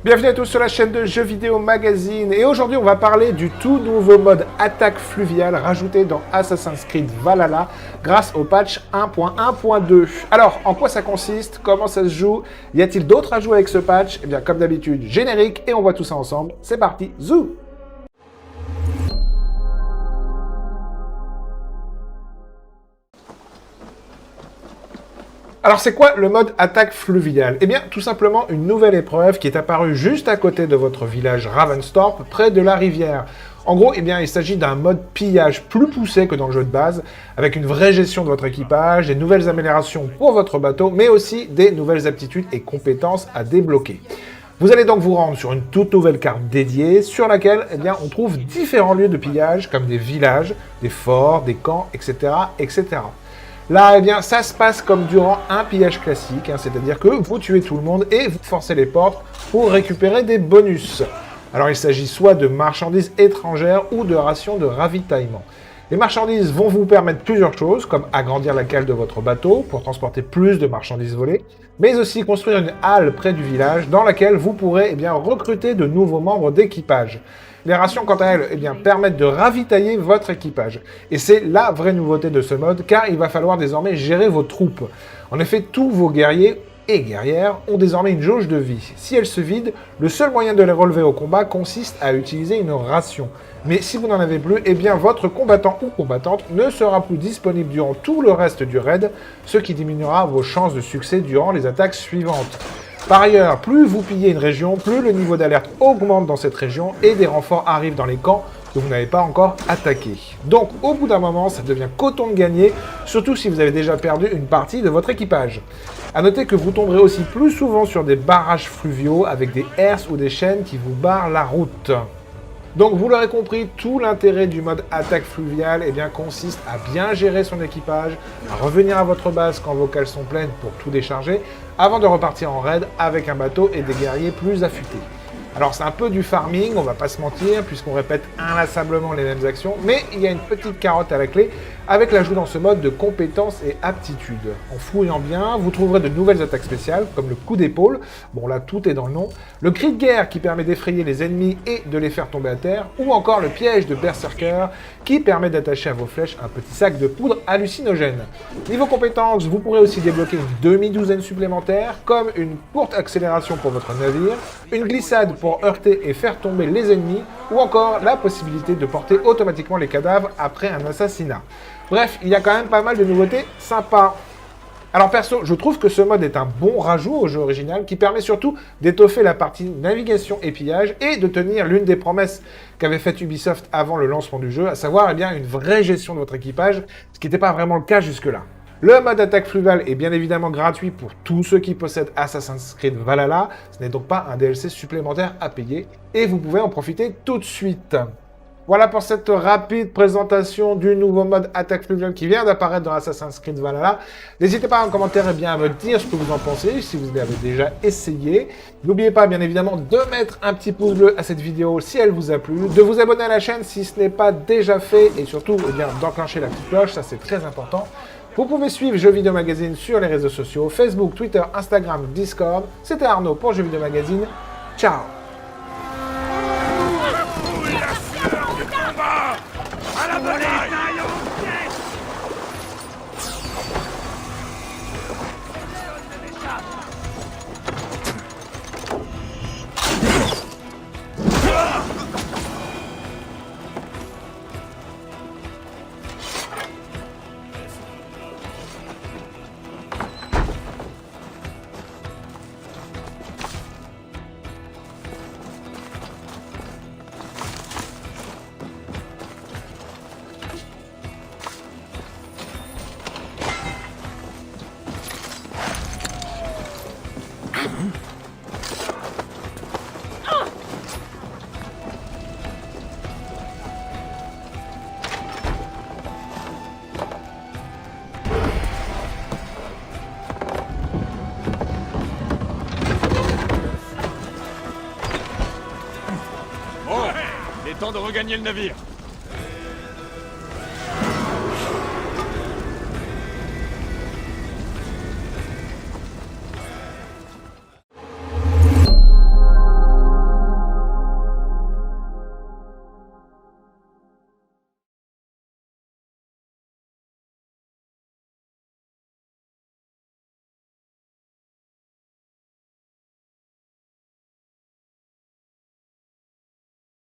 Bienvenue à tous sur la chaîne de Jeux Vidéo Magazine et aujourd'hui on va parler du tout nouveau mode attaque fluviale rajouté dans Assassin's Creed Valhalla grâce au patch 1.1.2. Alors, en quoi ça consiste? Comment ça se joue? Y a-t-il d'autres ajouts avec ce patch? Eh bien, comme d'habitude, générique et on voit tout ça ensemble. C'est parti, zou! Alors c'est quoi le mode attaque fluviale? Eh bien tout simplement une nouvelle épreuve qui est apparue juste à côté de votre village Ravensthorpe, près de la rivière. En gros, eh bien, il s'agit d'un mode pillage plus poussé que dans le jeu de base, avec une vraie gestion de votre équipage, des nouvelles améliorations pour votre bateau, mais aussi des nouvelles aptitudes et compétences à débloquer. Vous allez donc vous rendre sur une toute nouvelle carte dédiée, sur laquelle eh bien, on trouve différents lieux de pillage, comme des villages, des forts, des camps, etc. etc. Là, eh bien, ça se passe comme durant un pillage classique, c'est-à-dire que vous tuez tout le monde et vous forcez les portes pour récupérer des bonus. Alors, il s'agit soit de marchandises étrangères ou de rations de ravitaillement. Les marchandises vont vous permettre plusieurs choses, comme agrandir la cale de votre bateau pour transporter plus de marchandises volées, mais aussi construire une halle près du village dans laquelle vous pourrez eh bien, recruter de nouveaux membres d'équipage. Les rations, quant à elles, eh bien, permettent de ravitailler votre équipage. Et c'est la vraie nouveauté de ce mode, car il va falloir désormais gérer vos troupes. En effet, tous vos guerriers et guerrières ont désormais une jauge de vie. Si elle se vide, le seul moyen de les relever au combat consiste à utiliser une ration. Mais si vous n'en avez plus, eh bien votre combattant ou combattante ne sera plus disponible durant tout le reste du raid, ce qui diminuera vos chances de succès durant les attaques suivantes. Par ailleurs, plus vous pillez une région, plus le niveau d'alerte augmente dans cette région et des renforts arrivent dans les camps que vous n'avez pas encore attaqués. Donc, au bout d'un moment, ça devient coton de gagner, surtout si vous avez déjà perdu une partie de votre équipage. A noter que vous tomberez aussi plus souvent sur des barrages fluviaux avec des herses ou des chaînes qui vous barrent la route. Donc, vous l'aurez compris, tout l'intérêt du mode attaque fluviale eh bien, consiste à bien gérer son équipage, à revenir à votre base quand vos cales sont pleines pour tout décharger, avant de repartir en raid avec un bateau et des guerriers plus affûtés. Alors c'est un peu du farming, on va pas se mentir, puisqu'on répète inlassablement les mêmes actions, mais il y a une petite carotte à la clé, avec l'ajout dans ce mode de compétences et aptitudes. En fouillant bien, vous trouverez de nouvelles attaques spéciales, comme le coup d'épaule, bon là tout est dans le nom, le cri de guerre qui permet d'effrayer les ennemis et de les faire tomber à terre, ou encore le piège de Berserker, qui permet d'attacher à vos flèches un petit sac de poudre hallucinogène. Niveau compétences, vous pourrez aussi débloquer une demi-douzaine supplémentaire, comme une courte accélération pour votre navire, une glissade pour heurter et faire tomber les ennemis, ou encore la possibilité de porter automatiquement les cadavres après un assassinat. Bref, il y a quand même pas mal de nouveautés sympas. Alors perso, je trouve que ce mode est un bon rajout au jeu original qui permet surtout d'étoffer la partie navigation et pillage et de tenir l'une des promesses qu'avait faite Ubisoft avant le lancement du jeu, à savoir eh bien, une vraie gestion de votre équipage, ce qui n'était pas vraiment le cas jusque-là. Le mode attaque fluviale est bien évidemment gratuit pour tous ceux qui possèdent Assassin's Creed Valhalla, ce n'est donc pas un DLC supplémentaire à payer, et vous pouvez en profiter tout de suite. Voilà pour cette rapide présentation du nouveau mode attaque fluviale qui vient d'apparaître dans Assassin's Creed Valhalla. N'hésitez pas en commentaire eh bien, à me dire ce que vous en pensez, si vous l'avez déjà essayé. N'oubliez pas bien évidemment de mettre un petit pouce bleu à cette vidéo si elle vous a plu, de vous abonner à la chaîne si ce n'est pas déjà fait, et surtout eh bien, d'enclencher la petite cloche, ça c'est très important. Vous pouvez suivre Jeux Vidéo Magazine sur les réseaux sociaux, Facebook, Twitter, Instagram, Discord. C'était Arnaud pour Jeux Vidéo Magazine. Ciao! Bon, il est temps de regagner le navire.